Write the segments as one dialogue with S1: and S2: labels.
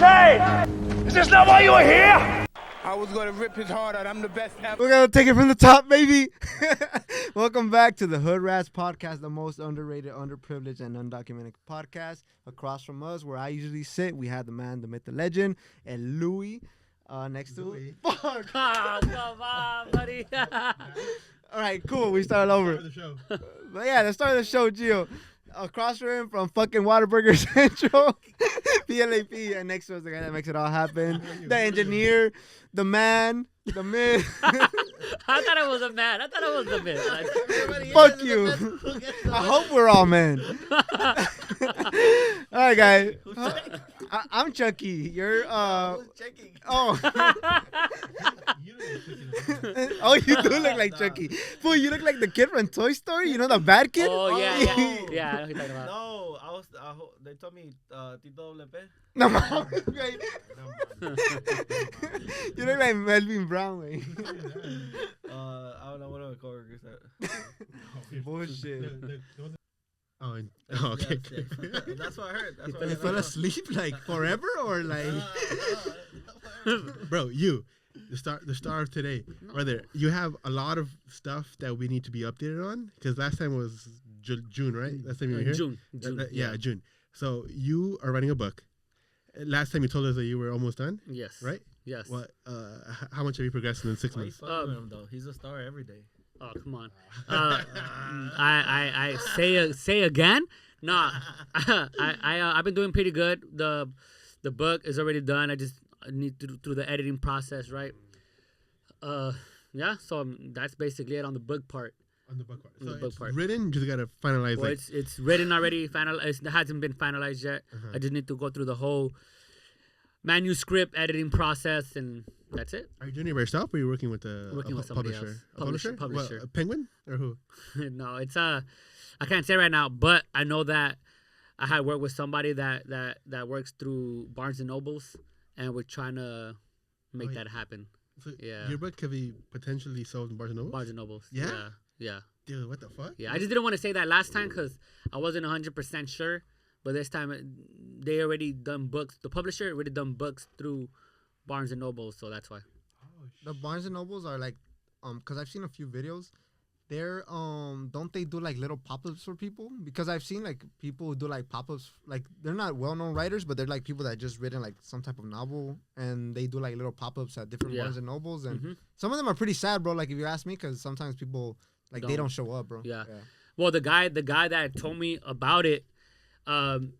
S1: Hey! Is this not why you were here?
S2: I was gonna rip his heart out. I'm the best ever.
S3: We're gonna take it from the top, baby. Welcome back to the Hood Rats podcast, the most underrated, underprivileged, and undocumented podcast. Across from us, where I usually sit, we have the man, the myth, the legend, and Louis. Next to Louis. Fuck.
S4: Oh, come on, buddy.
S3: All right, cool. We start over.
S5: The show.
S3: But yeah, let's start the show, Gio. Across from him from fucking Whataburger Central, PLAP, and next to us, the guy that makes it all happen, the engineer, the man, the myth.
S4: I thought it was a man. I thought it was the myth.
S3: Fuck you. I hope we're all men. All right, guys. I'm Chucky. You're
S2: Checking.
S3: Oh. Oh, you do look like Chucky. Fool, you look like the kid from Toy Story. You know the bad kid?
S4: Oh, yeah. I know who you're talking about.
S2: No, they told me Tito WP.
S3: No, mames, güey. You look like Melvin Brown, güey.
S2: I don't know what my coworkers said.
S3: Bullshit.
S5: Okay.
S2: Yeah, that's what I heard. That's what I
S5: You
S2: heard.
S5: fell asleep like forever or like, bro? The star of today, brother. You have a lot of stuff that we need to be updated on because last time was June, right? Last time you were here.
S4: June.
S5: Yeah, June. So you are writing a book. Last time you told us that you were almost done.
S4: Yes.
S5: Right.
S4: Yes.
S5: What? How much have you progressed in 6
S2: Why you
S5: months?
S2: fucking with him though? He's a star every day.
S4: Oh, come on. I say again. Nah. I've been doing pretty good. The book is already done. I just need to do through the editing process, right? Yeah. So that's basically it on the book part.
S5: On the book part.
S4: On
S5: So
S4: the book
S5: it's
S4: part.
S5: written. Just gotta finalize.
S4: Well, it's written already. Finalized. It hasn't been finalized yet. I just need to go through the whole manuscript editing process, and that's it.
S5: Are you doing it by yourself, or are you working with
S4: Working with somebody
S5: publisher?
S4: else.
S5: A publisher?
S4: Publisher.
S5: What, a Penguin or who?
S4: No, it's I can't say right now, but I know that I had worked with somebody that works through Barnes and Nobles, and we're trying to make that happen.
S5: So
S4: Yeah.
S5: Your book could be potentially sold in Barnes and Noble?
S4: Barnes and Nobles.
S5: Yeah?
S4: Yeah.
S5: Dude, what the fuck?
S4: Yeah. I just didn't want to say that last time because I wasn't 100% sure, but this time they already done books. The publisher already done books through Barnes and Nobles, so that's why.
S3: The Barnes and Nobles are like, cause I've seen a few videos. They're don't they do like little pop-ups for people? Because I've seen like people who do like pop-ups, like they're not well-known writers, but they're like people that just written like some type of novel, and they do like little pop-ups at different Barnes and Nobles, and some of them are pretty sad, bro. Like if you ask me, because sometimes people like they don't show up, bro.
S4: Yeah. Well, the guy that told me about it,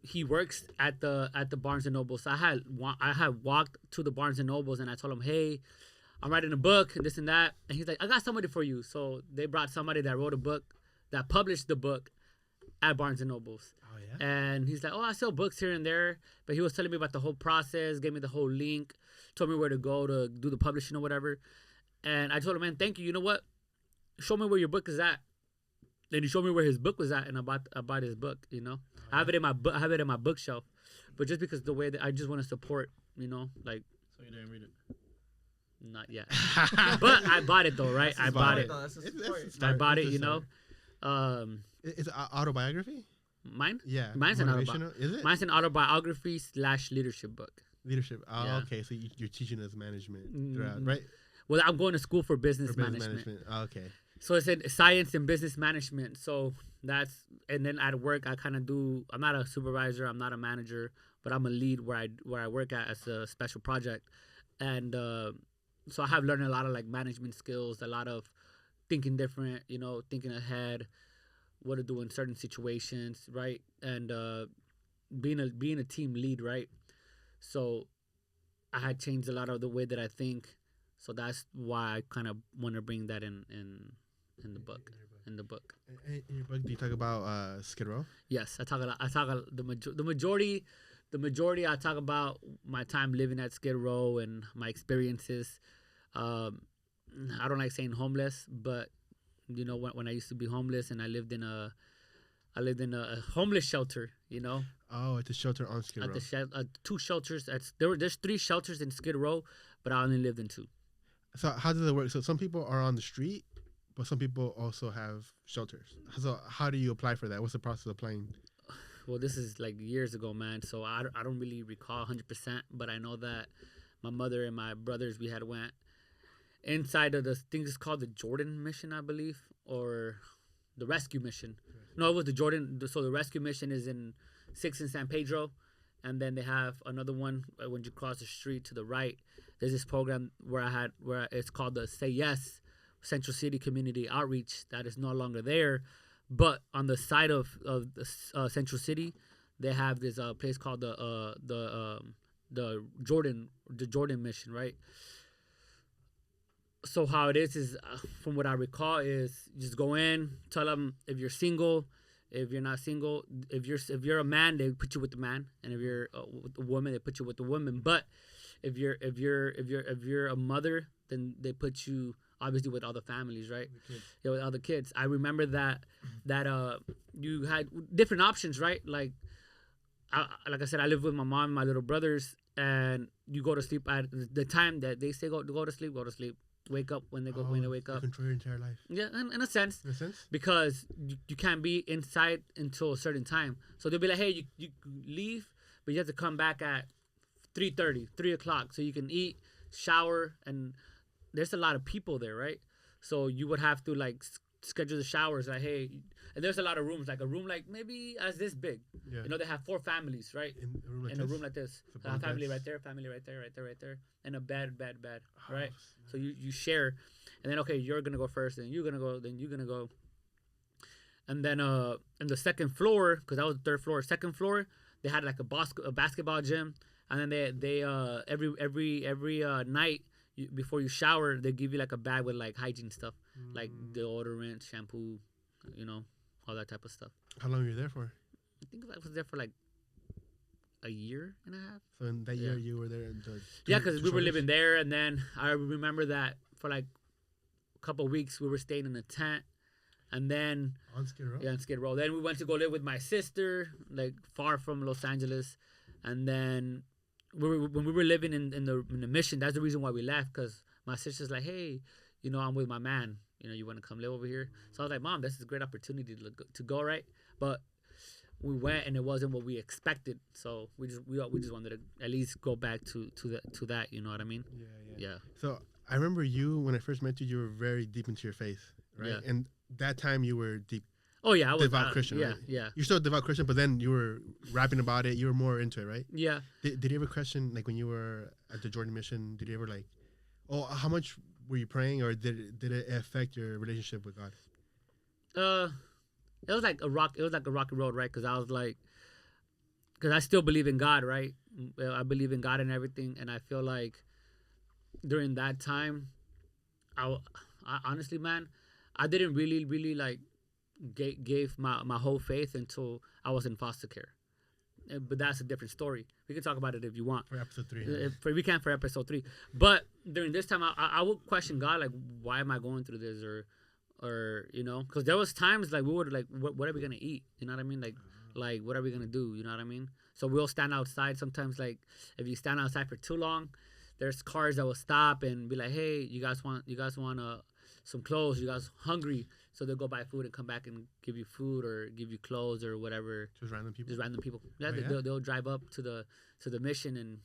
S4: he works at the Barnes and Noble. So I had walked to the Barnes and Nobles and I told him, hey, I'm writing a book and this and that. And he's like, I got somebody for you. So they brought somebody that wrote a book, that published the book at Barnes and Nobles.
S5: Oh, yeah?
S4: And he's like, oh, I sell books here and there. But he was telling me about the whole process, gave me the whole link, told me where to go to do the publishing or whatever. And I told him, man, thank you. You know what? Show me where your book is at. Then he showed me where his book was at, and I bought his book. You know, I have it in my book. I have it in my bookshelf, but just because the way that I just want to support, you know, like.
S2: So you didn't read it.
S4: Not yet, but I bought it though, right? I bought it. I bought it. You know,
S5: It's an autobiography?
S4: mine.
S5: Yeah.
S4: Mine's an autobiography.
S5: Motivational? Is it?
S4: Mine's an autobiography / leadership book.
S5: Leadership. Oh,
S4: Yeah.
S5: okay. So you're teaching us management throughout, right?
S4: Well, I'm going to school for business
S5: For business
S4: management.
S5: Oh, okay.
S4: So it's in science and business management. So that's, and then at work I kind of do. I'm not a supervisor. I'm not a manager, but I'm a lead where I work at as a special project, and so I have learned a lot of like management skills, a lot of thinking different, you know, thinking ahead, what to do in certain situations, right? And being a team lead, right? So I had changed a lot of the way that I think. So that's why I kind of want to bring that in the book. In the book.
S5: In your book, do you talk about Skid Row?
S4: Yes, I talk a lot. The majority. I talk about my time living at Skid Row and my experiences. I don't like saying homeless, but you know when I used to be homeless and I lived in a homeless shelter. You know.
S5: Oh, it's a shelter on Skid Row.
S4: Two shelters. There's 3 shelters in Skid Row, but I only lived in 2.
S5: So how does it work? So some people are on the street, but some people also have shelters. So how do you apply for that? What's the process of applying?
S4: well, this is like years ago, man. So I don't really recall 100%, but I know that my mother and my brothers, we had went inside of the thing is called the Jordan mission, I believe, or the rescue mission. No, it was the Jordan. So the rescue mission is in 6 in San Pedro, and then they have another one when you cross the street to the right. There's this program where it's called the Say Yes Central City Community Outreach that is no longer there, but on the side of Central City, they have this place called the Jordan mission, right? So how it is from what I recall is just go in, tell them if you're single, if you're not single, if you're a man, they put you with the man, and if you're a woman, they put you with the woman. But if you're a mother, then they put you obviously with other families, right? Yeah, with other kids. I remember that you had different options, right? Like I said, I live with my mom and my little brothers, and you go to sleep at the time that they say go to sleep. Go to sleep. Wake up when they wake up.
S5: Control your entire life.
S4: Yeah, in a sense.
S5: In a sense?
S4: Because you can't be inside until a certain time. So they'll be like, hey, you leave, but you have to come back at 3:30, 3 o'clock, so you can eat, shower, and there's a lot of people there, right? So you would have to like schedule the showers. Like, hey, and there's a lot of rooms, like a room like maybe as this big.
S5: Yeah.
S4: You know, they have 4 families, right?
S5: In a room like
S4: this.
S5: So
S4: A family
S5: beds.
S4: right there, family right there, and a bed, right? So you share, and then okay, you're gonna go first, then you're gonna go, and then in the second floor, because that was the third floor. Second floor, they had like a basketball gym, and then they every night before you shower, they give you like a bag with like hygiene stuff, like deodorant, shampoo, you know, all that type of stuff.
S5: How long were you there for?
S4: I think I was there for like a year and a half.
S5: So in that year you were there until
S4: Yeah, because we were living there, and then I remember that for like a couple of weeks we were staying in a tent, and then
S5: on Skid Row.
S4: Yeah, on Skid Row. Then we went to go live with my sister, like far from Los Angeles, and then when we were living in the mission, that's the reason why we left, because my sister's like, hey, you know, I'm with my man, you know, you want to come live over here? So I was like, Mom, this is a great opportunity to go, right? But we went and it wasn't what we expected, so we just wanted to at least go back to that, you know what I mean? Yeah.
S5: So I remember you when I first met you. You were very deep into your faith, right?
S4: Yeah.
S5: And that time you were deep.
S4: Oh yeah, I was
S5: devout Christian,
S4: yeah,
S5: right?
S4: Yeah.
S5: You're still a devout Christian, but then you were rapping about it. You were more into it, right?
S4: Yeah.
S5: Did you ever question, like when you were at the Jordan mission? Did you ever like, how much were you praying, or did it affect your relationship with God?
S4: It was like a rocky road, right? Because I still believe in God, right? I believe in God and everything, and I feel like during that time, I honestly, man, I didn't really like gave my whole faith until I was in foster care. But that's a different story. We can talk about it if you want.
S5: For episode 3.
S4: We can for episode 3. But during this time, I would question God, like, why am I going through this, or you know, because there was times like we would like, what are we gonna eat? You know what I mean? Like what are we gonna do? You know what I mean? So we'll stand outside. Sometimes like if you stand outside for too long, there's cars that will stop and be like, hey, you guys want some clothes? You guys hungry? So they'll go buy food and come back and give you food or give you clothes or whatever.
S5: Just random people.
S4: Yeah,
S5: Oh,
S4: they'll drive up to the mission and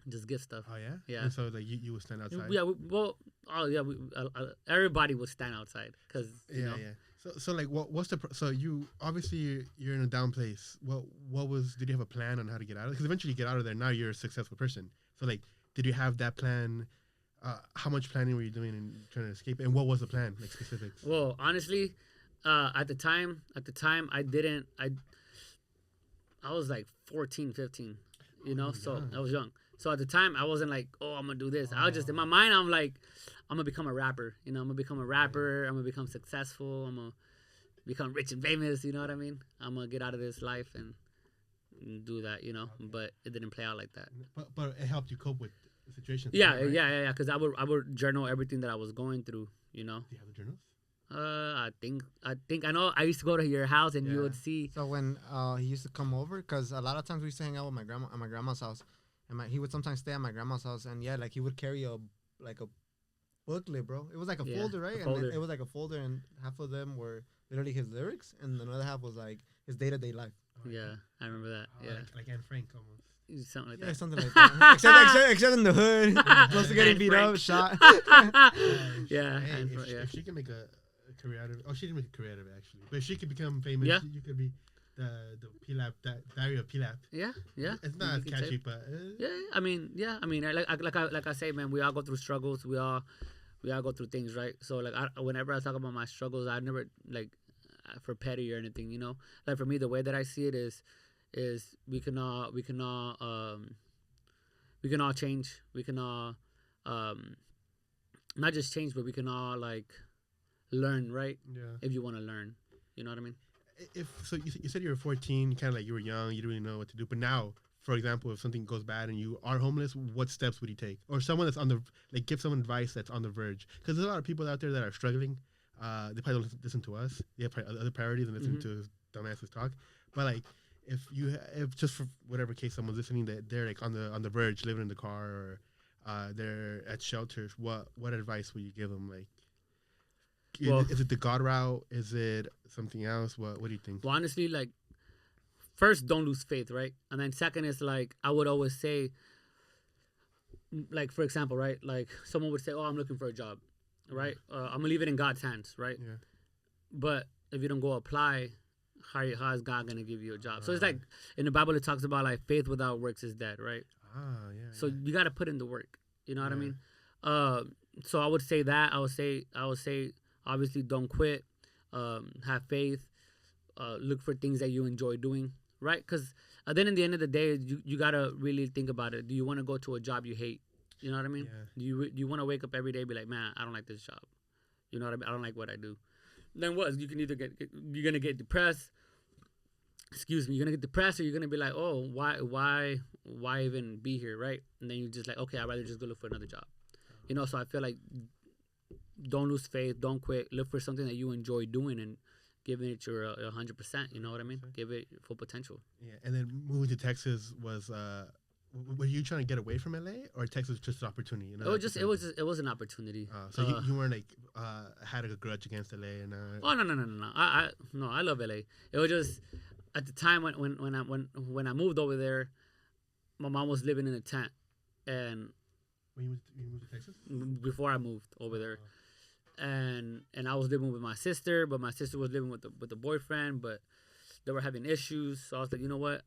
S4: just get stuff.
S5: Oh yeah.
S4: Yeah.
S5: And so like you would stand outside.
S4: Yeah. Everybody would stand outside because you know.
S5: So like what's so you obviously you're in a down place. Did you have a plan on how to get out of it? Because eventually you get out of there. Now you're a successful person. So like, did you have that plan? How much planning were you doing and trying to escape? And what was the plan, like specifics?
S4: Well, honestly, at the time, I was like 14, 15, you know, so I was young. So at the time, I wasn't like, oh, I'm going to do this. I was just, in my mind, I'm like, I'm going to become a rapper. You know, I'm going to become a rapper. I'm going to become successful. I'm going to become rich and famous. You know what I mean? I'm going to get out of this life and do that, you know. But it didn't play out like that.
S5: But it helped you cope with the situation.
S4: Yeah,
S5: right?
S4: yeah. Because I would journal everything that I was going through, you know.
S5: Do you have the journals?
S4: I know I used to go to your house and you would see.
S3: So when he used to come over, because a lot of times we used to hang out with my grandma at my grandma's house, and he would sometimes stay at my grandma's house, and like he would carry a booklet, bro. It was like a folder, right?
S4: Folder.
S3: And it was like a folder, and half of them were literally his lyrics, and another half was like his day-to-day life.
S4: Yeah, I remember that.
S5: Oh,
S4: Yeah,
S5: like Anne Frank almost.
S4: something like
S3: Yeah,
S4: that.
S3: something like that. except in the hood, close to getting
S4: And
S3: beat
S4: Frank.
S3: up, shot.
S4: Yeah,
S5: Hey,
S4: and
S5: if she can make a career out of it, she didn't make a career out of it actually, but if she could become famous,
S4: Yeah.
S5: you could be the PLAP, Diary of PLAP.
S4: yeah.
S5: It's not as
S4: You can say-
S5: catchy, but
S4: Yeah, I mean, like I say, man, we all go through struggles. We all go through things, right? So like, whenever I talk about my struggles, I never like for petty or anything, you know. Like for me, the way that I see it is we can all change. We can all not just change, but we can all like learn, right?
S5: yeah.
S4: If you want to learn, you know what I mean?
S5: If so, you said you were 14, kind of like you were young, you didn't really know what to do. But now, for example, if something goes bad and you are homeless, what steps would you take? Or someone that's on the like, give someone advice that's on the verge, because there's a lot of people out there that are struggling. They probably don't listen to us. They have other priorities and listen to dumbasses talk. But like, if just for whatever case someone's listening that they're like on the verge, living in the car, or they're at shelters, what advice would you give them? Like, is it the God route? Is it something else? What do you think?
S4: Well, honestly, like, first, don't lose faith, right? And then second is like, I would always say, like, for example, right? Like, someone would say, oh, I'm looking for a job, right? I'm going to leave it in God's hands, right?
S5: Yeah.
S4: But if you don't go apply, how is God going to give you a job? So it's like, in the Bible, it talks about, like, faith without works is dead, right?
S5: Yeah.
S4: So you got to put in the work. You know what I
S5: Yeah.
S4: mean? So I would say that. I would say, obviously, don't quit. Have faith. Look for things that you enjoy doing, right? Because then at the end of the day, you got to really think about it. Do you want to go to a job you hate? You know what I mean?
S5: Yeah.
S4: Do you want to wake up every day and be like, man, I don't like this job. You know what I mean? I don't like what I do. Then what? You can either you're going to get depressed. Excuse me. You're going to get depressed, or you're going to be like, oh, why even be here, right? And then you're just like, okay, I'd rather just go look for another job. You know, so I feel like don't lose faith, don't quit. Look for something that you enjoy doing and giving it your 100%. You know what I mean? Give it full potential.
S5: Yeah. And then moving to Texas was, were you trying to get away from LA, or Texas just an opportunity? You know,
S4: It was an opportunity.
S5: So you weren't like had a grudge against LA and.
S4: Oh no! I love LA. It was just at the time when I moved over there, my mom was living in a tent, and
S5: When you moved to Texas?
S4: before I moved over there, and I was living with my sister, but my sister was living with the boyfriend, but they were having issues. So I was like, you know what?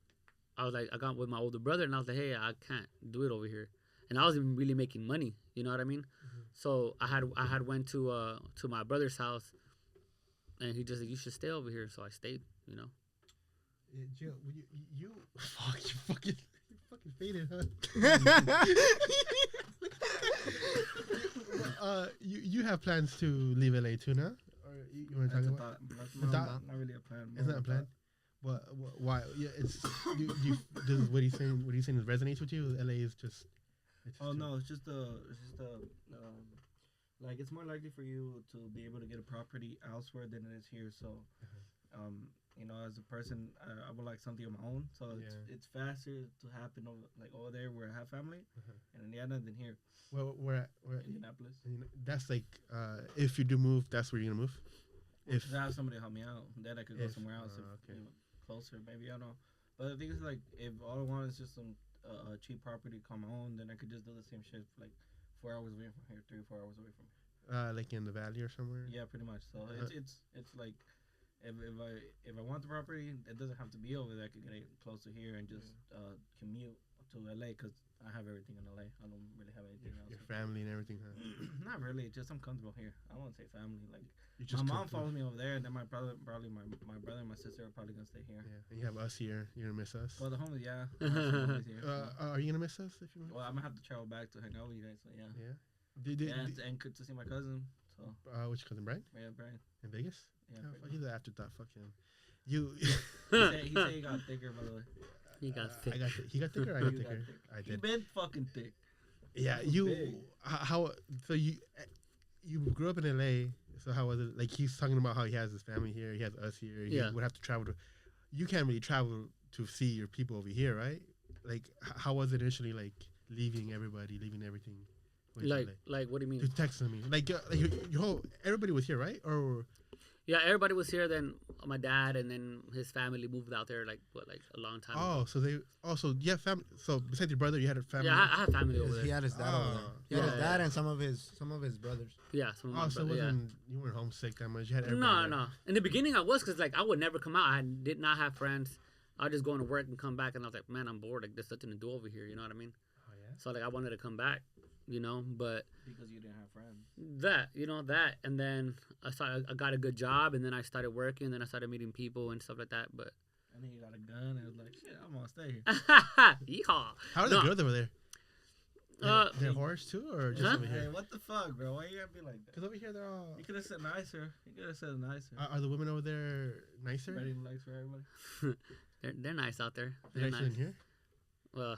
S4: I got with my older brother, and I was like, hey, I can't do it over here, and I wasn't really making money. You know what I mean? So I had went to my brother's house, and he just like, you should stay over here. So I stayed. You know.
S5: Yeah, Jill, you fucking faded, huh? You have plans to leave LA too now? Or you want to talk about?
S2: Not really a plan.
S5: It's not a plan. Why? Yeah, it's. What he's saying resonates with you. LA is just.
S2: Oh no, it's just like it's more likely for you to be able to get a property elsewhere than it is here. So, you know, as a person, I would like something of my own. So it's faster to happen over there where I have family in Indiana than here.
S5: Well, we're
S2: Indianapolis.
S5: That's like if you do move, that's where you're gonna move. If
S2: I have somebody to help me out, then I could go somewhere else.
S5: Okay.
S2: You know, closer, maybe, I don't know. But the thing is, like, if all I want is just some cheap property to call my own, then I could just do the same shit like 4 hours away from here, 3 or 4 hours away from here.
S5: like in the valley or somewhere.
S2: Yeah, pretty much. So it's like if I want the property, it doesn't have to be over there. I could get it closer here and just commute to LA because I have everything in LA. I don't really have anything else.
S5: Your family and everything, huh?
S2: Not really. Just I'm comfortable here. I won't say family. Like
S5: Just
S2: my mom follows me over there, and then my brother and my sister are probably gonna stay here.
S5: Yeah, and you have us here. You're gonna miss us.
S2: Well, the homies, yeah. I have some homies here, so.
S5: Are you gonna miss us if you?
S2: Well, I'm gonna have to travel back to hang out with you guys. So yeah.
S5: Yeah.
S2: And to see my cousin. So.
S5: Which cousin, Brian?
S2: Yeah, Brian.
S5: In Vegas?
S2: Yeah.
S5: Oh, he's an afterthought. Fuck him. You.
S2: he said he got thicker, by the way.
S4: He got thick.
S5: He got thicker. I got thicker. I
S2: He
S5: did.
S2: been fucking thick.
S5: Yeah, how so you grew up in LA, so how was it? Like, he's talking about how he has his family here, he has us here, he would have to travel to. You can't really travel to see your people over here, right? Like, how was it initially, like, leaving everybody, leaving everything?
S4: Like what do you mean?
S5: To Texas, I mean, like your whole everybody was here, right? Or
S4: Yeah, everybody was here. Then my dad and then his family moved out there like a long time ago.
S5: So they also you have family. So besides your brother, you had a family.
S4: Yeah, I have family over
S3: He
S4: there.
S3: had his dad over there. He had his dad and some of his brothers.
S4: Yeah, some of my
S5: So it
S4: brother,
S5: wasn't you weren't homesick that much. You had
S4: No,
S5: everybody.
S4: no. In the beginning, I was because like I would never come out. I did not have friends. I was just going to work and come back, and I was like, man, I'm bored. Like there's nothing to do over here. You know what I mean?
S5: Oh yeah.
S4: So like I wanted to come back. But
S2: Because you didn't have friends.
S4: that, and then I got a good job, and then I started working, and then I started meeting people and stuff like that. But
S2: And then you got a gun and it was like, shit, I'm gonna stay here.
S4: yeehaw.
S5: How are the girls over there? They're whores too, or just
S4: Huh?
S5: over here?
S2: Hey, what the fuck, bro? Why you gotta be like that?
S5: Because over here they're all.
S2: You could have said nicer.
S5: Are the women over there nicer?
S2: Writing likes for everybody.
S4: They're nice out there.
S5: They're
S4: They're
S5: nicer
S4: nice.
S5: than here.
S4: Well,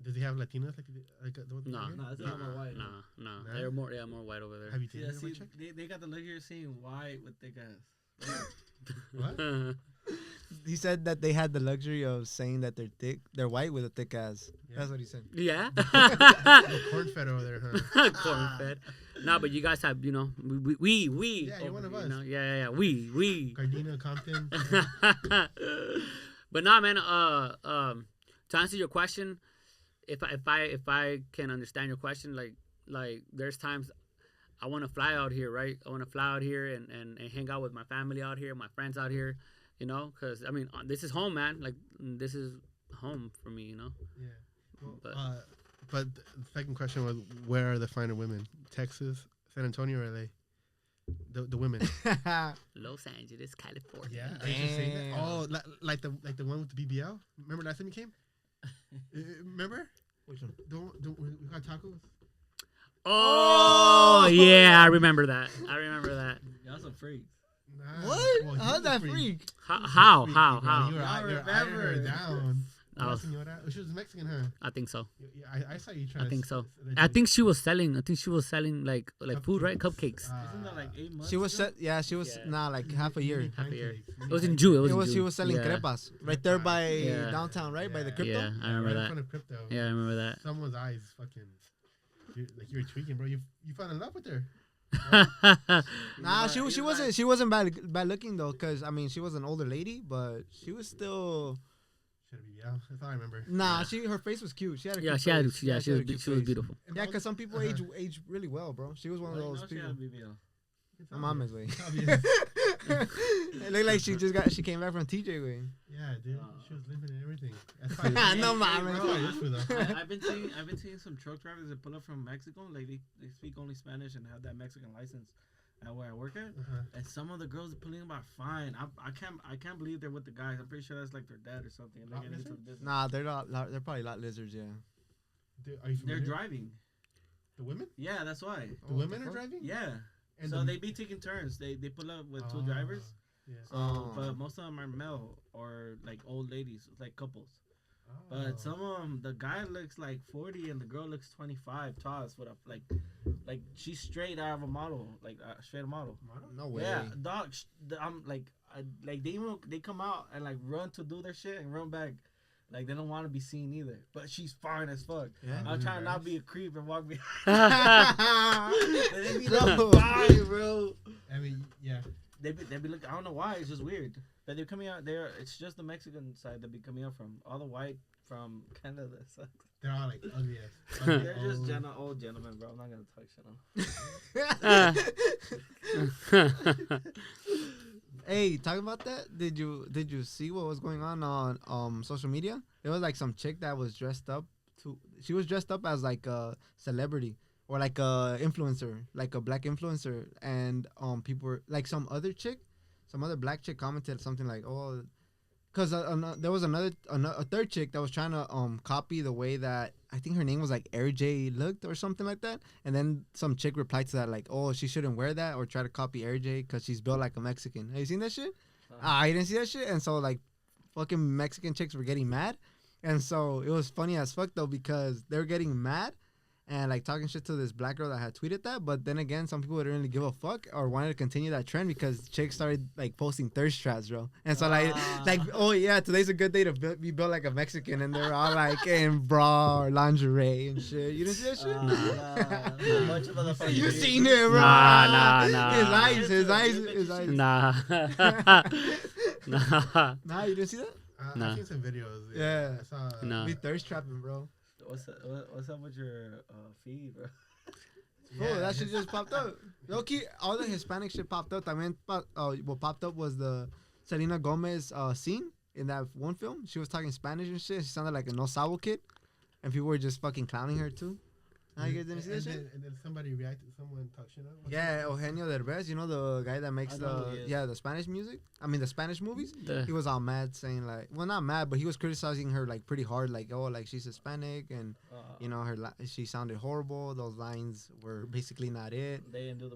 S5: Does he have Latinos like the ones
S4: no,
S5: over here?
S2: No, it's not more white.
S4: no.
S5: Nah?
S4: They're more white over there.
S5: Have you seen
S2: Yeah,
S5: them?
S2: see, they got the luxury of seeing white with thick ass.
S5: What?
S3: He said that they had the luxury of saying that they're white with a thick ass.
S5: Yeah.
S3: That's what he said.
S4: Yeah.
S5: Corn fed over there, huh?
S4: Corn fed. No, but you guys have, we.
S5: Yeah, you're one of us.
S4: Yeah. We.
S5: Gardena, Compton.
S4: But nah, man. To answer your question, if I can understand your question, like there's times I want to fly out here, right? I want to fly out here and hang out with my family out here, my friends out here, because I mean this is home, man. Like this is home for me,
S5: Yeah. Well,
S4: But-
S5: but the second question was, where are the finer women? Texas, San Antonio, or LA? The women.
S4: Los Angeles, California.
S5: Yeah. I was just saying that.
S3: Damn.
S5: Oh, like the one with the BBL. Remember last time you came? Remember?
S3: Which one?
S5: We got tacos.
S4: Oh yeah, I remember that.
S2: Y'all some freaks.
S5: Nah.
S3: What?
S5: Well, he
S3: How's
S5: was a
S3: that
S5: freak.
S3: freak?
S4: How?
S5: You were
S2: Y'all
S5: eyeing
S2: remember.
S5: her down.
S4: Oh.
S5: La señora. She was Mexican, huh?
S4: I think so.
S5: Yeah, I saw you trying.
S4: I think so.
S5: to
S4: I think she was selling like food, right? Cupcakes.
S2: Isn't that like 8 months?
S3: She was
S2: ago?
S3: She was
S4: Yeah.
S3: like half a year.
S4: Half a year. It was in June.
S3: She was selling
S4: yeah.
S3: crepas right there by
S4: Yeah.
S3: downtown, right by the
S5: Yeah.
S3: crypto.
S4: Yeah, I remember
S5: right in
S4: that.
S5: front of crypto.
S4: Yeah, I remember that.
S5: Someone's eyes fucking. Like you were tweaking, bro. You fell in love with her.
S3: Nah, she wasn't bad looking though, cause I mean she was an older lady, but she was still.
S5: Should be, yeah. That's all I remember.
S3: Nah, her face was cute. She had a
S4: Yeah,
S3: cute
S4: she had.
S3: face.
S4: Yeah, she
S3: had
S4: was.
S3: a cute
S4: She was
S3: face.
S4: beautiful.
S3: Yeah, cause some people age really well, bro. She was one of
S2: Well, you
S3: those
S2: know she
S3: people.
S2: had a BBL.
S5: It's
S3: My mom is
S5: obvious.
S3: way.
S5: It's obvious.
S3: It looked like she came back from TJ way.
S5: Yeah, dude. She was limping and everything. That's
S3: No,
S5: why.
S3: mama.
S5: That's why you're though.
S2: I've been seeing some truck drivers that pull up from Mexico, like they speak only Spanish and have that Mexican license at where I work at. And some of the girls are pulling about fine. I can't believe they're with the guys. I'm pretty sure that's like their dad or something. And they're getting into the business.
S3: Nah, they're probably lot lizards. Yeah.
S5: Dude, are you
S2: They're
S5: familiar?
S2: driving.
S5: The women?
S2: Yeah, that's why.
S5: The women are driving?
S2: Yeah.
S5: And
S2: So
S5: the-
S2: they be taking turns. They pull up with two drivers.
S5: Yeah.
S2: So, but most of them are male or like old ladies, like couples. But some of them, the guy looks like 40 and the girl looks 25 tops with a like she's straight out of a model, like straight a model.
S3: No way.
S2: Yeah, dog. I'm like they come out and like run to do their shit and run back. Like they don't want to be seen either. But she's fine as fuck.
S3: Yeah.
S2: I'm trying to not be a creep and walk behind.
S3: I
S2: They be looking fine, bro.
S5: I mean, yeah.
S2: They be looking. I don't know why. It's just weird. But they're coming out there. It's just the Mexican side that be coming out from. All the white from Canada sucks.
S5: They're all like ugly ass.
S2: They're just old gentlemen, bro. I'm not gonna talk shit on.
S3: Hey, talking about that, did you see what was going on social media? There was like some chick that was dressed up she was dressed up as like a celebrity or like a influencer, like a black influencer, and people were like some other black chick commented something like, oh, because there was a third chick that was trying to copy the way that I think her name was like Air J looked or something like that, and then some chick replied to that like, oh, she shouldn't wear that or try to copy Air J because she's built like a Mexican. Have you seen that shit? I didn't see that shit, and so like fucking Mexican chicks were getting mad, and so it was funny as fuck though because they were getting mad, and like talking shit to this black girl that had tweeted that. But then again, some people didn't really give a fuck or wanted to continue that trend because chicks started like posting thirst traps, bro. And so like oh yeah, today's a good day to be built like a Mexican, and they're all like in bra or lingerie and shit. You didn't see that shit? You seen it, bro?
S4: Nah.
S3: His eyes.
S4: Nah.
S3: Nah, you didn't see that?
S5: I've seen some videos.
S3: Yeah.
S5: I saw.
S4: No.
S3: Be thirst trapping, bro.
S2: What's up with your feed, bro?
S3: Oh, that shit just popped up. Low-key, all the Hispanic shit popped up. What popped up was the Selena Gomez scene in that one film. She was talking Spanish and shit. She sounded like a no sabo kid. And people were just fucking clowning her, too. You guys didn't see that shit?
S5: And then somebody reacted. Someone talked shit up.
S3: Yeah, Eugenio Derbez, you know the guy that makes the Spanish music? I mean, the Spanish movies? He was all mad saying like, well, not mad, but he was criticizing her like pretty hard, like, oh, like she's Hispanic and, you know, she sounded horrible. Those lines were basically not it.
S2: They didn't do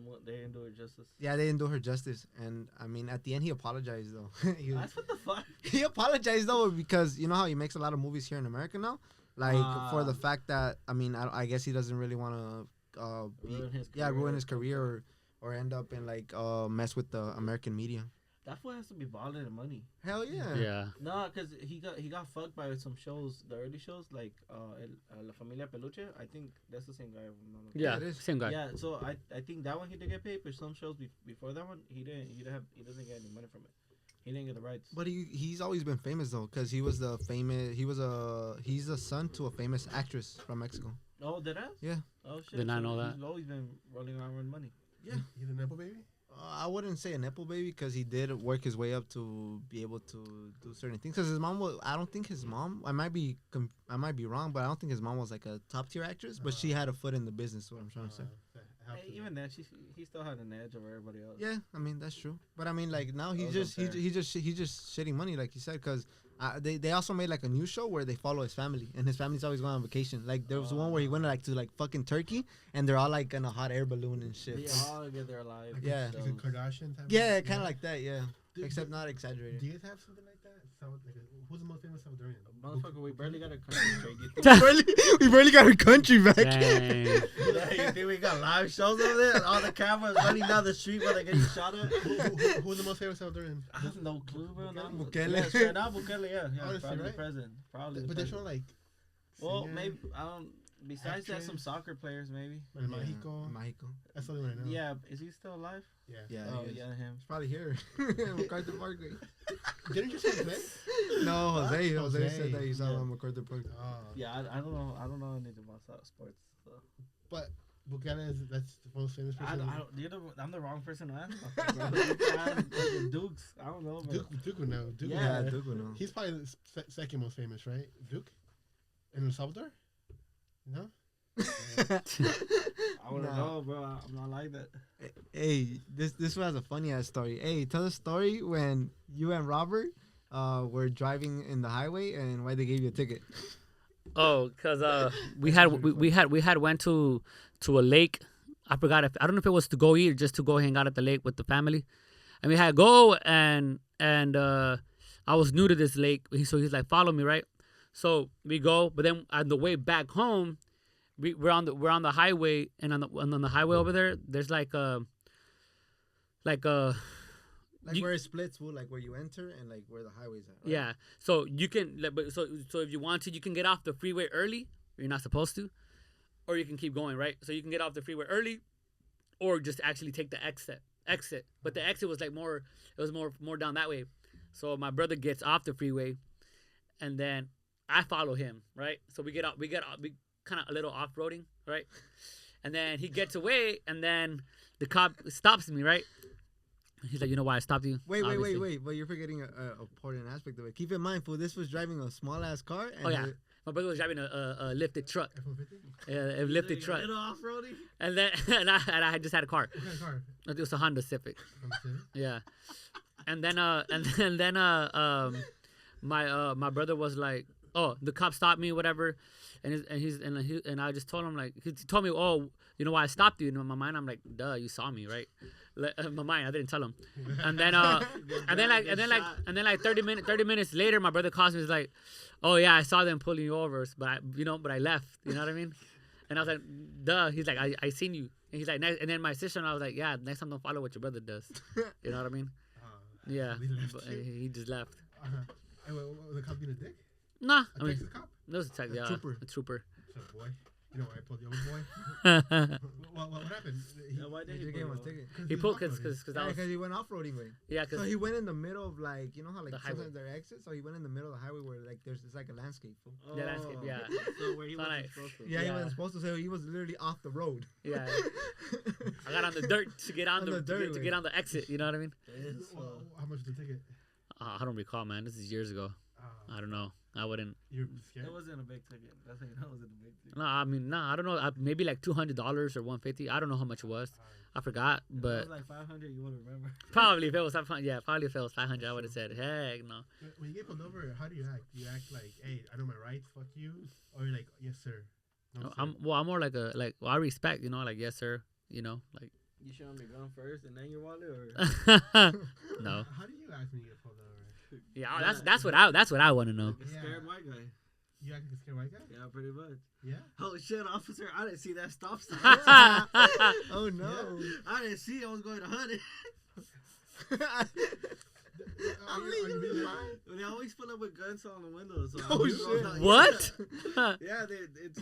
S2: her justice.
S3: Yeah, they didn't do her justice. And, I mean, at the end, he apologized, though.
S2: That's what the fuck?
S3: He apologized, though, because, you know how he makes a lot of movies here in America now? Like, for the fact that, I mean, I guess he doesn't really want to ruin his career or end up and, like, mess with the American media.
S2: That fool has to be balling in money.
S3: Hell yeah.
S4: Yeah.
S2: No, because he got fucked by some shows, the early shows, like La Familia Peluche. I think that's the same guy.
S4: Yeah,
S3: it is.
S4: same guy.
S2: Yeah, so I think that one he did get paid, but some shows before that one, he doesn't get any money from it. He didn't get the rights.
S3: But he's always been famous though, cause he's the son to a famous actress from Mexico.
S2: Oh, did I?
S3: Yeah.
S2: Oh shit.
S4: Did not know that.
S2: He's always been rolling around with money.
S3: Yeah.
S5: He's a nepo baby.
S3: I wouldn't say a nepo baby, cause he did work his way up to be able to do certain things. Cause his mom I don't think his mom. I might be wrong, but I don't think his mom was like a top tier actress. But she had a foot in the business. Is what I'm trying to say.
S2: Hey, even then, he still had an edge over everybody else.
S3: Yeah, I mean that's true. But I mean, like now he's just shitting money, like you said, cause they also made like a new show where they follow his family, and his family's always going on vacation. Like there was one where he went to fucking Turkey, and they're all like in a hot air balloon and shit.
S2: They all get their life.
S3: Yeah.
S5: Like a Kardashian type.
S3: Yeah, kind of like that. Yeah, except not exaggerated.
S5: Do you guys have something like that? Who's the most famous Salvadorian?
S2: Motherfucker, we barely got a country straight.
S3: we barely got our country back.
S4: Dang.
S2: You think we got live shows over there? All the cameras running down the street while they're getting shot at?
S5: Who's the most famous Salvadorian?
S2: I have no clue, bro.
S3: Bukele.
S2: Yeah, straight out Bukele, yeah.
S5: Honestly,
S2: Probably
S5: right?
S2: the president. Probably.
S5: But they show like.
S2: Well,
S5: singer,
S2: maybe I don't. Besides that,
S5: actress.
S2: some soccer players, maybe.
S5: In Mexico. That's the only one I know.
S2: Yeah, is he still alive?
S3: Yeah,
S2: Oh,
S3: he is.
S2: yeah, him.
S3: He's probably here. MacArthur Parkway.
S5: Didn't you say play?
S3: No, Jose. Jose said
S5: Jose.
S3: that he's out
S2: Yeah.
S3: on MacArthur Park.
S5: Oh.
S2: Yeah, I don't know. I don't know anything about sports. So.
S5: But Bukele that's the most famous person.
S2: I'm the wrong person to ask. Dukes. I don't know. Bro.
S5: Duke would know. Duke
S2: Yeah.
S5: would know.
S3: Duke will know.
S5: He's probably the second most famous, right? Duke? In El Salvador? No?
S2: I wouldn't know, bro. I'm not like that.
S3: Hey, this one has a funny ass story. Hey, tell the story when you and Robert were driving in the highway and why they gave you a ticket.
S4: Oh, cause we had went to a lake. I forgot I don't know if it was to go eat or just to go hang out at the lake with the family, and we had to go and I was new to this lake, so he's like, follow me, right? So we go, but then on the way back home, we're on the highway, and on the highway over there, there's like
S3: where it splits, fool, like where you enter and like where the highway's at. Right?
S4: Yeah, so you can, so if you want to, you can get off the freeway early. You're not supposed to, or you can keep going, right? So you can get off the freeway early, or just actually take the exit. But the exit was like more down that way. So my brother gets off the freeway, and then I follow him, right? So we kind of a little off-roading, right? And then he gets away, and then the cop stops me, right? He's like, you know why I stopped you?
S3: Wait. But you're forgetting a important aspect of it. Keep in mind, fool, this was driving a small-ass car. And
S4: my brother was driving a lifted truck.
S5: F-150?
S4: A lifted truck.
S2: Little off-roading?
S4: And then and I just had a car.
S5: What kind of car?
S4: It was a Honda Civic. Yeah. And then my brother was like, oh, the cop stopped me, whatever, and I just told him, like, he told me, oh, you know why I stopped you? And in my mind, I'm like, duh, you saw me, right? In my mind, I didn't tell him. And then like 30 minutes later, my brother calls me. He's like, oh yeah, I saw them pulling you over, but I left. You know what I mean? And I was like, duh. He's like, I seen you. And he's like, and then my sister and I was like, yeah, next time don't follow what your brother does. You know what I mean? Yeah.
S5: He left
S4: But
S5: you?
S4: he just left.
S5: Hey, was the cop being a dick?
S4: Nah.
S5: A
S4: I mean,
S5: Texas cop?
S4: it was a
S3: trooper.
S4: A trooper.
S5: What's up, boy? You know why I pulled you over, boy? what happened?
S2: Why
S3: They
S2: did
S3: just gave him a ticket.
S4: He pulled because
S3: Yeah, because he went off-roading way.
S4: yeah,
S3: So
S4: because
S3: he went in the middle of like, you know how like
S4: The highway.
S3: sometimes there are exits. So he went in the middle of the highway where like it's like a landscape.
S4: Yeah, landscape, yeah.
S2: So where he
S4: So
S2: wasn't
S4: like-
S2: supposed to.
S3: Yeah, he
S4: Yeah.
S3: wasn't supposed to. So he was literally off the road.
S4: yeah, I got on the dirt to get on
S3: On
S4: the,
S3: the dirt
S4: to
S3: way.
S4: get on the exit. You know what I mean?
S5: How much was the ticket?
S4: I don't recall, man. This is years ago. I don't know. I wouldn't.
S5: You're scared?
S2: It wasn't a big ticket. That's how you know it wasn't a big ticket.
S4: No, I mean, I don't know. Maybe like $200 or $150. I don't know how much it was. I forgot,
S2: If it
S4: but
S2: was like 500, you would remember.
S4: probably if it was 500, yeah, probably if it was 500, I would have said, heck no.
S5: When you get pulled over, how do you act? Do you act like, hey, I know my rights, fuck you? Or you're like, yes, sir. No, sir.
S4: I'm more like I respect, you know, like yes sir, you know, like
S2: You show him your gun first and then your wallet, or
S4: no.
S5: How do you act when you get pulled over?
S4: Yeah, that's what I want to know.
S2: like a scared white guy.
S5: You act like a scared white guy?
S2: Yeah, pretty much.
S5: Yeah?
S2: Oh shit, officer! I didn't see that stop sign.
S3: Oh no!
S2: I didn't see. I was going 100.
S5: Are you really lying?
S2: They always pull up with guns on the windows. So I
S3: Oh,
S2: just roll
S3: shit.
S2: down-
S4: What?
S2: Yeah, it's.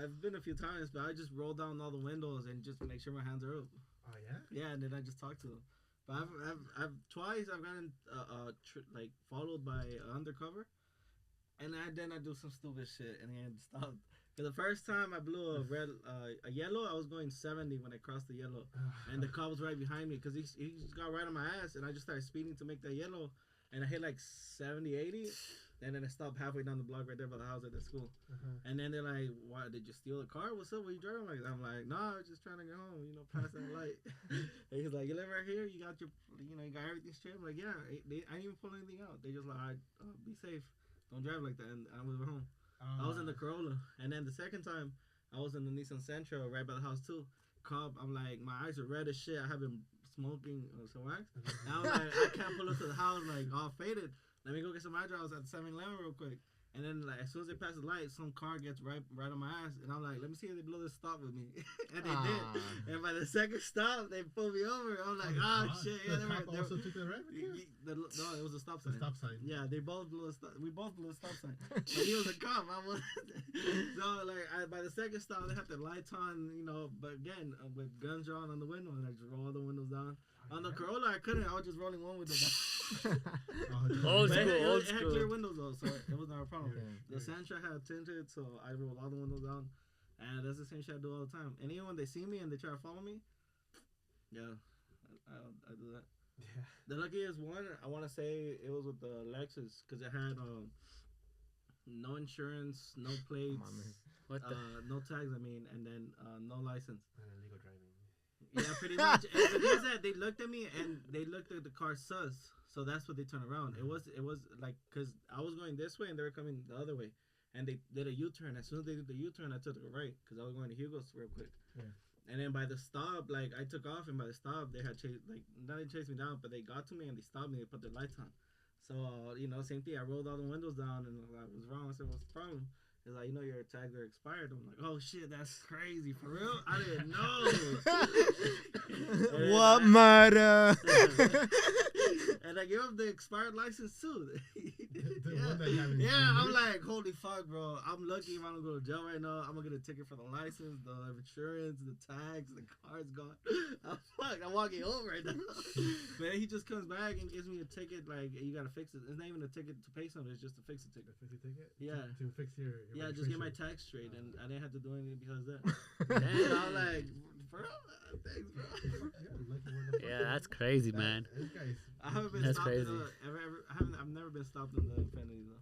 S2: I've been a few times, but I just roll down all the windows and just make sure my hands are up.
S5: Oh, yeah?
S2: Yeah, and then I just talk to them. But I've twice I've gotten like followed by undercover, and then I do some stupid shit and then stop. For the first time I blew a yellow, I was going 70 when I crossed the yellow, and the cop was right behind me because he just got right on my ass, and I just started speeding to make that yellow, and I hit like 70, 80. And then I stopped halfway down the block right there by the house at the school. And then they're like, "Why did you steal a car? What's up? What you driving like?" I'm like, "No, I was just trying to get home. You know, pass that light." And he's like, "You live right here? You got your, you got everything straight?" I'm like, "Yeah." I didn't even pull anything out. They just like, "Be safe. Don't drive like that." And I was at home. I was in the Corolla. And then the second time, I was in the Nissan Sentra right by the house too. Cop, I'm like, my eyes are red as shit. I have been smoking some wax. And I'm like, I can't pull up to the house like all faded. Let me go get some hydros at the 7-Eleven real quick. And then like as soon as they pass the light, some car gets right on my ass, and I'm like, let me see if they blow this stop with me. And they did. And by the second stop, they pulled me over. I'm like, shit. Yeah,
S5: the cop also took the right?
S2: no, it was a stop sign.
S5: The stop sign.
S2: Yeah, they both blew a stop. We both blew a stop sign. But he was a cop. I was. So like, by the second stop, they had the lights on, but again with guns drawn on the window, and I just roll the windows down. On the Corolla, I couldn't. I was just rolling one window down.
S4: Old
S2: But
S4: school, old
S2: it had
S4: school.
S2: clear windows though, so it was not a problem.
S3: Yeah.
S2: The Sentra had tinted, so I rolled all the windows down, and that's the same shit I do all the time. And even when they see me and they try to follow me, yeah, I do that.
S5: Yeah.
S2: The luckiest one, I want to say it was with the Lexus, because it had no insurance, no plates,
S4: What the?
S2: no tags. I mean, and then no license.
S5: Legal driving.
S2: Yeah, pretty much. And the thing is that they looked at me and they looked at the car sus, so that's what they turned around. It was like, because I was going this way and they were coming the other way, and they did a U-turn. As soon as they did the U-turn, I took the right because I was going to Hugo's real quick.
S3: Yeah.
S2: And then by the stop, like I took off, and by the stop they had chased, like not they chased me down, but they got to me and they stopped me and put their lights on. So same thing. I rolled all the windows down and I was wrong. I said, "What's the problem?" It's like, your tags are expired. I'm like, "Oh shit, that's crazy. For real? I didn't know."
S3: What matter?
S2: And I gave him the expired license too.
S5: The one that you haven't
S2: I'm like, holy fuck, bro. I'm lucky if I don't go to jail right now. I'm gonna get a ticket for the license, the insurance, the tags, the car's gone. I'm walking home right now. But he just comes back and gives me a ticket. Like, you gotta fix it. It's not even a ticket to pay something. It's just to fix a ticket.
S5: Fix your ticket?
S2: Yeah.
S5: To fix your
S2: Yeah, just get my
S5: registration.
S2: tax straight, and I didn't have to do anything because of that. And I'm like, bro, thanks, bro.
S4: Yeah, that's crazy, man.
S5: This guy's
S2: I haven't been
S4: That's
S2: stopped
S4: crazy.
S2: I've never been stopped in the Infinity though.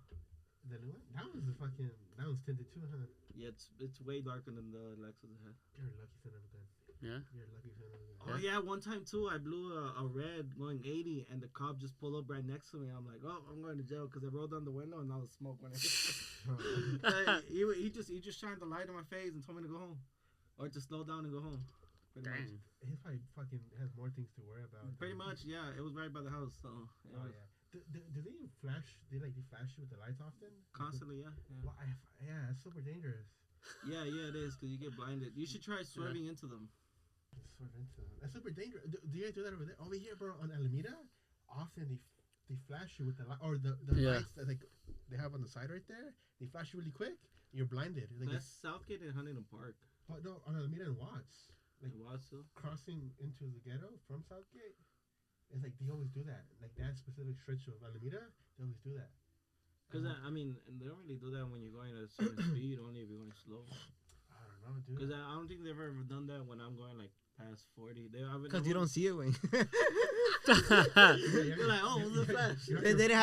S5: the new one. That one's tinted too, huh?
S2: Yeah, it's way darker than the Lexus I had.
S5: You're a lucky son of a gun.
S4: Yeah.
S5: You're a lucky son of a gun.
S2: Oh yeah, one time too, I blew a red going 80, and the cop just pulled up right next to me. I'm like, "Oh, I'm going to jail," because I rolled down the window and all the smoke went. He just shined the light in my face and told me to go home, or to slow down and go home. Pretty much.
S4: Dang.
S5: He probably fucking has more things to worry about.
S2: Pretty much, yeah. It was right by the house, so it
S5: Oh
S2: was
S5: yeah. Do they flash? They flash you with the lights often?
S2: constantly, yeah.
S5: Well, yeah, it's super dangerous.
S2: Yeah, it is because you get blinded. You should try swerving into them.
S5: Swerve into them. That's super dangerous. Do you guys do that over there? Over here, bro, on Alameda, often they flash you with the light or the lights that like they have on the side right there. They flash you really quick. You're blinded. Like
S2: that's Southgate and Huntington Park.
S5: But no, on Alameda and Watts. Like
S2: Watts,
S5: crossing into the ghetto from Southgate. It's like they always do that. Like that specific stretch of Alameda, they always do that.
S2: Because I mean, they don't really do that when you're going at a certain speed. Only if you're going slow.
S5: I don't know, dude.
S2: Because I don't think they've ever done that when I'm going like past 40.
S3: Because you don't see it, Wayne.
S2: You're like, oh, what's the flash?
S3: They didn't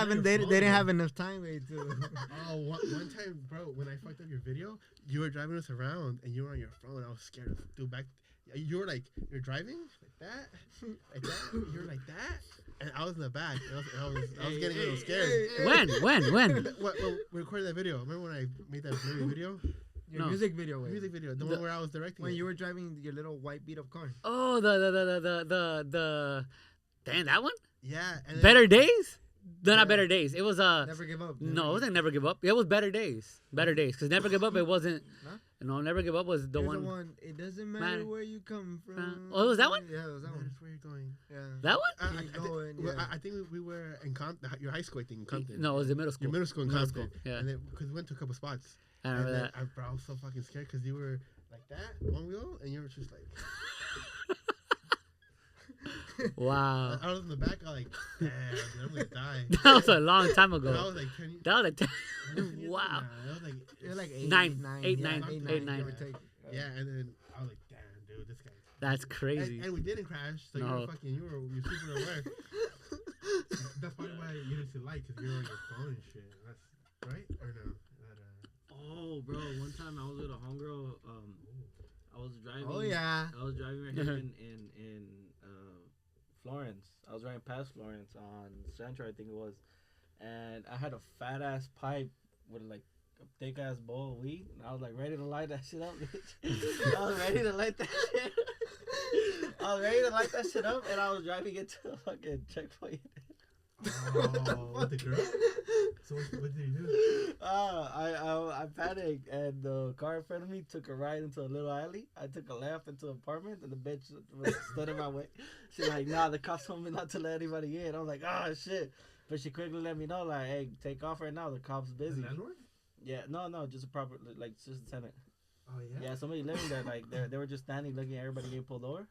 S3: have enough time, Wayne, to.
S5: Oh, one time, bro, when I fucked up your video, you were driving us around and you were on your phone. I was scared. Dude, you were like, you're driving like that, like that. You're like that. And I was in the back. I was getting a little scared.
S4: When?
S5: What, we recorded that video. Remember when I made that blurry video?
S3: Your music video, Wayne.
S5: Music video. The one where I was directing.
S3: When you were driving your little white beat up car.
S4: Oh, the damn, that one?
S5: Yeah. And
S4: Better Days? No, not Better Days. It was
S3: Never Give Up.
S4: No, it wasn't Never Give Up. It was Better Days. Better Days. Because Never Give Up, it wasn't.
S3: Huh?
S4: No, Never Give Up was the one.
S3: It doesn't matter where you come from.
S4: Oh, it was that one?
S3: Yeah, it was that one.
S5: That's where you're going.
S3: Yeah.
S4: That one?
S5: I think we were in Compton. Your high school, I think, in Compton.
S4: No, it was in middle school.
S5: Your middle school in Compton.
S4: Yeah.
S5: And then, because we went to a couple spots.
S4: I remember that.
S5: I was so fucking scared because you were like that, one wheel, and you were just like.
S4: Wow.
S5: I was in the back. I was like, damn, dude, I'm gonna die.
S4: That was a long time ago.
S5: And I was like 10.
S4: That was like
S5: 10
S4: wow.
S5: I was like,
S3: You're like
S4: 9.
S3: give or take.
S5: Yeah, and then I was like, damn, dude, this guy.
S4: That's crazy.
S5: And we didn't crash, so
S4: No.
S5: you were super aware. That's probably why you didn't see light, because you're on your phone and shit. That's right or no?
S2: Oh, bro, one time I was with a homegirl. I was driving.
S3: Oh yeah.
S2: I was driving right here in Florence. I was driving past Florence on Central, I think it was, and I had a fat ass pipe with like a thick ass bowl of weed, and I was like ready to light that shit up, bitch. I was ready to light that shit. I was ready to light that shit up, and I was driving it to a fucking checkpoint.
S5: Oh, with the girl? So what did you do?
S2: I panicked, and the car in front of me took a right into a little alley. I took a left into an apartment, and the bitch stood in my way. She's like, nah, the cops told me not to let anybody in. I was like, oh, shit. But she quickly let me know, like, hey, take off right now. The cop's busy.
S5: The landlord?
S2: Yeah, no, just a proper, like, just a tenant.
S5: Oh, yeah?
S2: Yeah, somebody living there, like, they were just standing looking at everybody getting pulled over.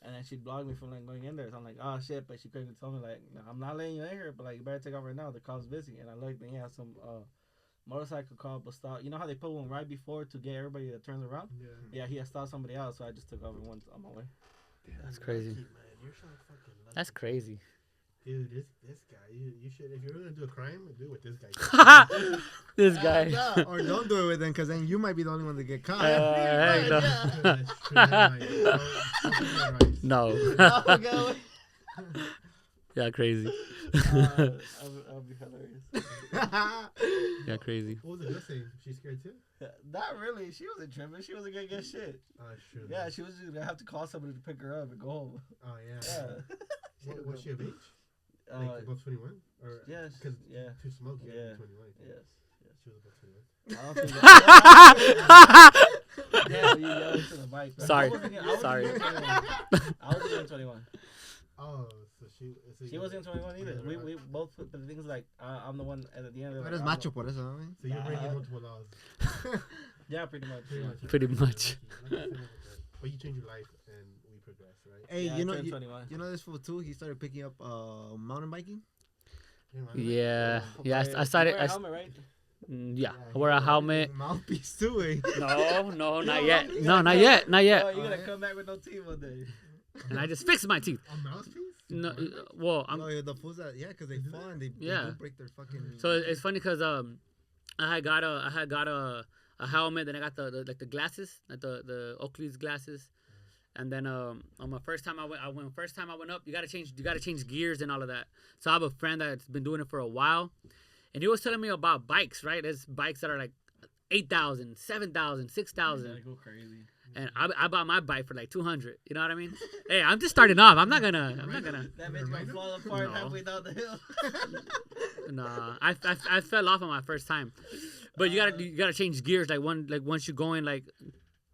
S2: And then she blocked me from, like, going in there. So I'm like, oh, shit. But she quickly told me, like, no, I'm not letting you in here, but, like, you better take off right now. The cop's busy. And I looked, and he had some motorcycle cop was stopped. You know how they put one right before to get everybody that turns around? Yeah, he had stopped somebody else, so I just took over and went on my way.
S5: Damn,
S4: that's crazy.
S5: Lucky, man. You're so fucking lucky.
S4: That's crazy.
S5: Dude, this guy, you should, if you're gonna do a crime, do it with this guy.
S4: This guy.
S3: No, or don't do it with them, because then you might be the only one to get caught.
S4: Heck no.
S5: That's true.
S4: No. Yeah, crazy.
S2: I'll be hilarious.
S4: Yeah, crazy.
S5: What was the girl saying? She's scared too?
S2: Not really. She wasn't tripping. She wasn't gonna get shit.
S5: Oh, that's true.
S2: Yeah, she was just gonna have to call somebody to pick her up and go home.
S5: Oh, yeah.
S2: Yeah.
S5: Was she of age? Like about 21? Or,
S2: yes.
S5: Because
S2: Yeah.
S5: to smoke, you
S2: Yeah.
S5: gotta be 21.
S2: Yes.
S5: She was about 21.
S2: I don't think that. Damn, you yelled to the mic. Bro.
S4: Sorry.
S2: I wasn't even 21.
S5: Oh, so
S2: She wasn't 21 either. We both put the things like I'm the one at the end of
S3: Tú eres macho por eso, ¿no?
S5: So you're breaking multiple laws.
S2: Yeah, pretty much.
S4: Pretty much.
S5: But you change your life and we progress, right?
S3: Hey,
S2: Yeah,
S3: you know,
S2: I turned 21.
S3: you know this fool too. He started picking up mountain biking.
S4: Yeah. Yeah, I
S2: You
S4: started.
S2: wear a helmet, right?
S4: Yeah, I wear a helmet.
S3: Mouthpiece too, eh?
S4: No, not yet. No, not yet.
S2: Oh, you're gonna come back with no teeth one day.
S4: And I just fixed my teeth.
S5: A mouthpiece?
S4: No, well, I'm.
S3: No, the fools that because they fall and they do break their fucking.
S4: So it's funny because I had got a helmet, then I got the glasses, like the Oakley's glasses, and then on my first time I went up, you gotta change gears and all of that. So I have a friend that's been doing it for a while, and he was telling me about bikes. Right, there's bikes that are like 8,000, 7,000, 6,000.
S2: Go crazy.
S4: And I bought my bike for like 200. You know what I mean? Hey, I'm just starting off. I'm not gonna.
S2: That bitch gonna fall apart halfway down the hill.
S4: Nah, I fell off on my first time. But you gotta change gears. Like once you're going like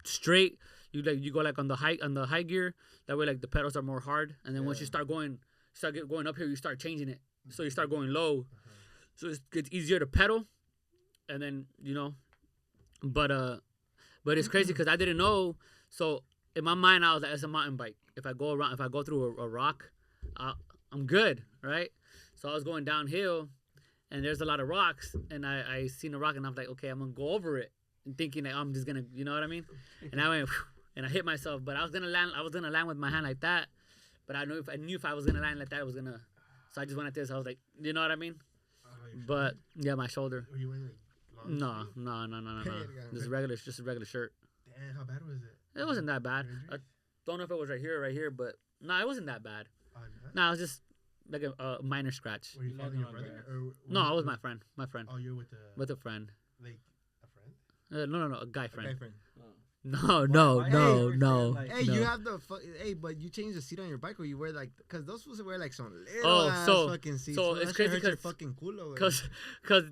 S4: straight, you go like on the high gear. That way like the pedals are more hard. And then once you start going up here, you start changing it. So you start going low. So it's easier to pedal. And then but it's crazy because I didn't know. So in my mind, I was like, it's a mountain bike. If I go through a rock, I'm good, right? So I was going downhill, and there's a lot of rocks, and I seen a rock, and I was like, okay, I'm gonna go over it, and thinking like I'm just gonna, you know what I mean? And I went, and I hit myself, but I was gonna land with my hand like that, but I knew if I was gonna land like that, it was gonna. So I just went like this. I was like, you know what I mean? But yeah, my shoulder.
S5: Were you wearing like long
S4: No.
S3: Just
S4: Just a regular shirt.
S5: Damn, how bad was it?
S4: It wasn't that bad. I don't know if it was right here, but no, it wasn't that bad. No, it was just like a minor scratch.
S5: Were you following your brother? Or
S4: No, I was my friend.
S5: Oh, you're with
S4: a friend.
S5: like a friend?
S4: No, a guy friend.
S3: Okay, friend.
S4: No.
S3: Hey, you have but you change the seat on your bike, or you wear like, cause those supposed to wear like some little fucking seats.
S4: So it's crazy
S3: because fucking culo.
S4: Cause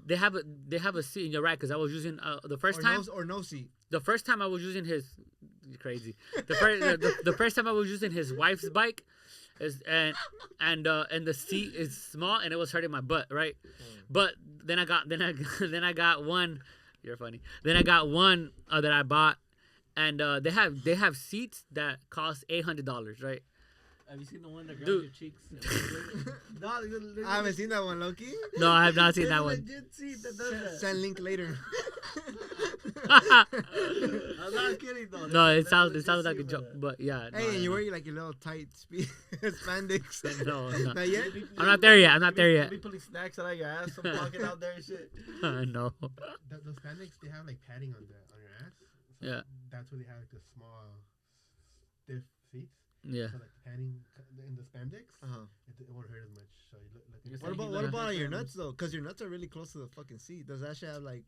S4: they have a seat in your right. Cause I was using the first time
S3: no seat.
S4: The first time I was using his crazy. The first time I was using his wife's bike, and the seat is small and it was hurting my butt, right? But then I got one. You're funny. Then I got one that I bought. And they have seats that cost $800, right?
S2: Have you seen the one that grabs
S4: Dude.
S2: your cheeks?
S3: I haven't seen that one, Loki.
S4: No, I have not seen that one.
S2: Legit seat that does that.
S3: Send link later.
S2: I'm not kidding though.
S4: No, it sounds like a joke, but yeah.
S3: Hey, and you wear like your little tight spandex.
S4: No.
S3: Not yet.
S4: I'm not there yet.
S2: Be putting snacks out of your ass, some pocket out there and shit.
S4: No.
S5: Those spandex, they have like padding on your ass. So
S4: Yeah.
S5: That's where they have like the small, stiff seats.
S4: Yeah.
S5: So like padding in the spandex, it won't hurt as much. So you
S3: What about on your nuts though? Because your nuts are really close to the fucking seat. Does that actually have like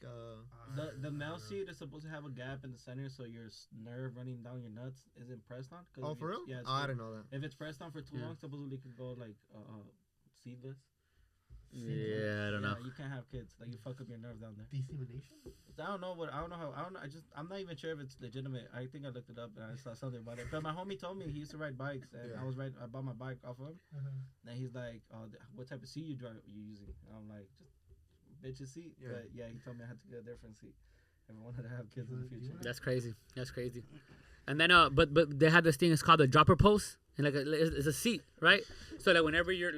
S2: the mouse seat is supposed to have a gap in the center, so your nerve running down your nuts isn't pressed on.
S3: Oh, for real?
S2: Yeah.
S3: Oh, I didn't know that.
S2: If it's pressed on for too long, supposedly it could go like seedless.
S4: Yeah, I don't know.
S2: You can't have kids. Like you fuck up your nerve down there.
S5: Desemination?
S2: I don't know. I'm not even sure if it's legitimate. I think I looked it up and I saw something about it. But my homie told me he used to ride bikes, and I bought my bike off of him. And he's like, "Oh, what type of seat you using?" And I'm like, "Just bitch's seat." Yeah. But yeah, he told me I had to get a different seat if I wanted to have kids in the future.
S4: That's crazy. And then but they have this thing. It's called the dropper post, and like it's a seat, right? So that whenever you're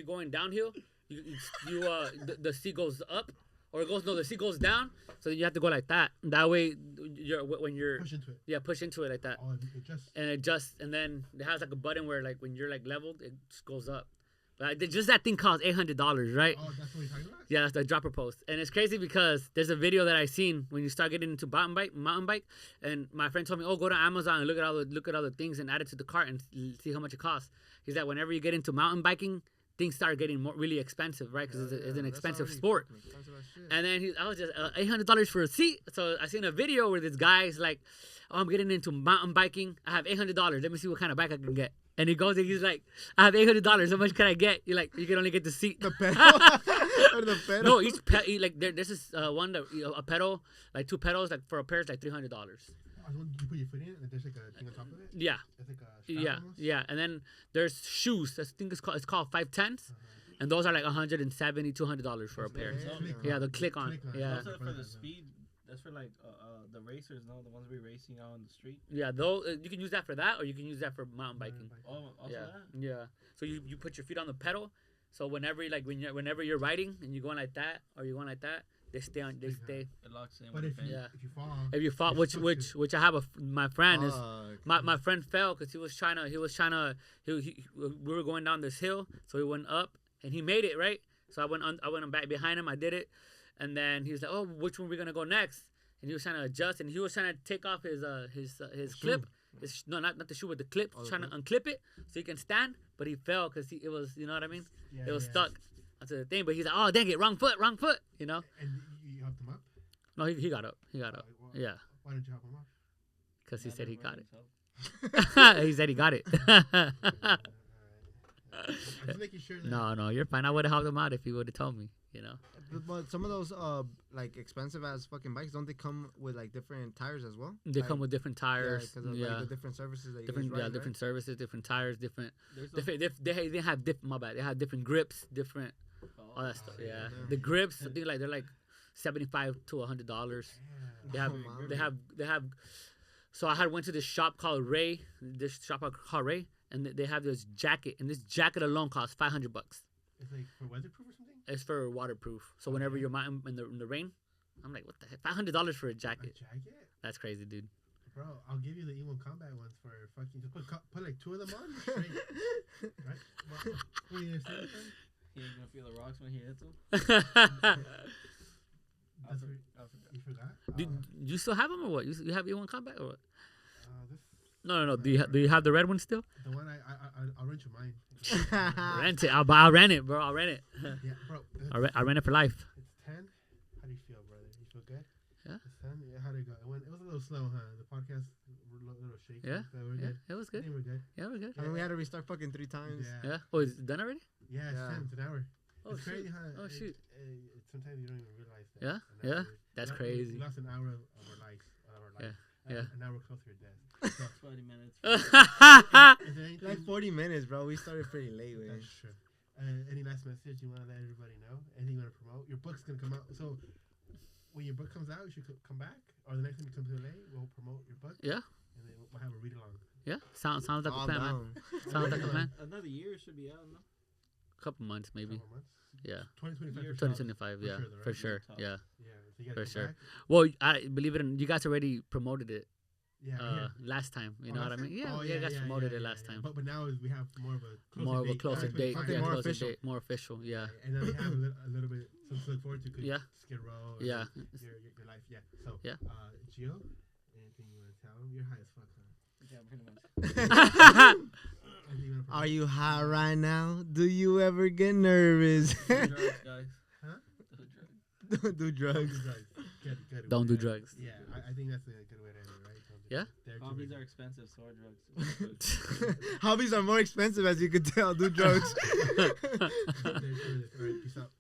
S4: going downhill, the seat goes up, or the seat goes down. So you have to go like that. That way, when you're
S5: push into it.
S4: Yeah, push into it like that.
S5: Oh, it adjusts.
S4: And adjust, and then it has like a button where like when you're like leveled, it just goes up. But just that thing costs $800, right?
S5: Oh, that's what you're talking about?
S4: Yeah, that's the dropper post. And it's crazy because there's a video that I seen when you start getting into mountain bike, and my friend told me, "Oh, go to Amazon and look at all the things and add it to the cart and see how much it costs." He's like, whenever you get into mountain biking, things start getting really expensive, right? Because it's an expensive sport. And then I was just $800 for a seat. So I seen a video where this guy's like, "Oh, I'm getting into mountain biking. I have $800. Let me see what kind of bike I can get." And he goes and he's like, "I have $800. How much can I get?" You're like, "You can only get the seat."
S3: The pedal. Or the pedal.
S4: No, each this is one that a pedal, like 2 pedals, like for a pair is like $300.
S5: You put your foot in, and there's like a thing on top of it.
S4: Yeah.
S5: It's like a strap almost?
S4: Yeah. And then there's shoes. I think it's called 510s, and those are like $170, $200 for a pair. Yeah, the click on. Yeah.
S2: Also for the speed, that's for like the racers, no, the ones we racing out on the street.
S4: Yeah, though you can use that for that, or you can use that for mountain biking.
S2: Oh, also
S4: Yeah.
S2: that?
S4: Yeah. So you put your feet on the pedal. So whenever whenever you're riding and you're going like that or you're going like that, they stay.
S2: It locks in.
S5: But if you fall,
S4: which I have my friend is my friend fell because we were going down this hill, so he went up and he made it, right. So I went back behind him. I did it, and then he was like, "Oh, which one are we gonna go next?" And he was trying to adjust, and he was trying to take off his clip. Not the shoe, but the clip. Trying to unclip it so he can stand, but he fell because it was, you know what I mean? It was stuck. That's the thing. But he's like, "Oh, dang it, wrong foot," you know?
S5: And you helped him up?
S4: No, he got up. Yeah.
S5: Why didn't you help him up?
S4: Because he said he got it. He said he got it.
S5: I'm just making sure that.
S4: No, you're fine. I would have helped him out if he would have told me. You know.
S3: But some of those like expensive ass fucking bikes, don't they come with like different tires as well?
S4: They
S3: like,
S4: come with different tires.
S3: because of like, the different services that
S4: different
S3: you guys ride,
S4: different
S3: right?
S4: services, different tires, different.
S2: There's
S4: They have different. My bad. They have different grips, different all that stuff. Yeah. The grips, I think like they're like $75 to $100. They have
S3: Oh,
S4: they have. So I had went to this shop called Ray. This shop called Ray, and they have this jacket, and this jacket alone costs $500.
S5: It's like for weatherproof or something.
S4: It's for waterproof. So whenever you're in the rain, I'm like, what the heck? $500 for a jacket?
S5: A jacket?
S4: That's crazy, dude.
S5: Bro, I'll give you the E1 Combat ones for fucking. Just put like 2 of them on straight. Right? What are you gonna say?
S2: He ain't gonna feel the rocks when he hits them.
S5: That's what, you forgot?
S4: Do you still have them or what? You have E1 Combat or what?
S5: This,
S4: No. Do you have the red one still?
S5: the one I'll rent you mine.
S4: Rent it. I'll rent it, bro. I'll rent it.
S5: Yeah, bro.
S4: I'll rent it for life.
S5: It's 10. How do you feel, brother? You feel good?
S4: Yeah.
S5: It's 10. Yeah, how'd it go? It was a little slow, huh? The podcast were a little shaky.
S4: Yeah.
S5: But we're
S4: Yeah,
S5: good.
S4: it was
S5: I
S4: good.
S5: think we're good.
S4: Yeah, we're good.
S3: I mean, we had to restart fucking 3 times.
S5: Yeah.
S4: Yeah. Oh, is it done already?
S5: Yeah, it's
S3: Yeah.
S5: 10. It's an hour.
S4: Oh,
S5: It's crazy
S4: shoot.
S5: how
S4: Oh, shoot.
S5: sometimes you don't even realize that.
S4: Yeah?
S5: an hour
S4: Yeah?
S5: is-
S4: That's
S5: we
S4: crazy.
S5: lost an hour of our lives.
S4: Yeah.
S5: An hour closer to death.
S2: 20 minutes.
S5: Is there anything?
S3: Like 40 minutes, bro. We started pretty late, man.
S5: That's true. Any last message you want to let everybody know? Anything you want to promote? Your book's gonna come out. So when your book comes out, you should come back, or the next time you come to LA, we'll promote your book.
S4: Yeah.
S5: And then we'll have a read along.
S4: Yeah. Sounds like a
S3: Calm
S4: plan, man.
S3: down.
S4: Sounds like a plan.
S2: Another year should be out, no?
S4: Couple months maybe.
S5: Couple months.
S4: Yeah.
S5: 2025.
S2: Year
S5: for sure.
S4: 2025.
S5: For
S4: Yeah.
S5: sure, though,
S4: For
S5: right?
S4: sure.
S2: Top.
S4: Yeah.
S5: Yeah. So you gotta
S4: For
S5: come
S4: sure.
S5: back.
S4: Well, I believe it or not, you guys already promoted it
S5: Yeah. Yeah.
S4: last time. You
S5: Oh,
S4: know what I
S5: last
S4: mean?
S5: time?
S4: Yeah.
S5: Oh,
S4: Yeah. You guys promoted it
S5: yeah,
S4: last
S5: yeah.
S4: time.
S5: But now we have more of a
S4: Closer date.
S5: 2025.
S3: Something
S4: Yeah,
S3: more
S4: closer
S3: official.
S4: date. More official. Yeah.
S5: And then we have a little bit something to look forward to. 'Cause
S4: Yeah.
S5: Skid Row. and
S4: Yeah.
S5: Your life. Yeah. So.
S4: Yeah.
S5: Gio, anything you want to tell him? You're high as fuck, huh?
S2: Yeah, pretty much.
S5: Anything you wanna
S3: Are
S5: promote?
S3: you high right now? Do you ever get nervous?
S2: Do drugs, guys.
S5: Huh?
S2: Do drugs.
S3: Don't do
S5: Don't
S3: drugs.
S5: do drugs. Good.
S4: Don't do
S5: Yeah.
S4: drugs.
S5: Yeah, I think that's a good way to end it, right? Don't do
S4: Yeah?
S5: drugs. They're too
S2: Hobbies
S5: big.
S2: are expensive, so are drugs.
S3: Hobbies are more expensive, as you could tell. Do drugs.
S5: They're too big. All right, peace out.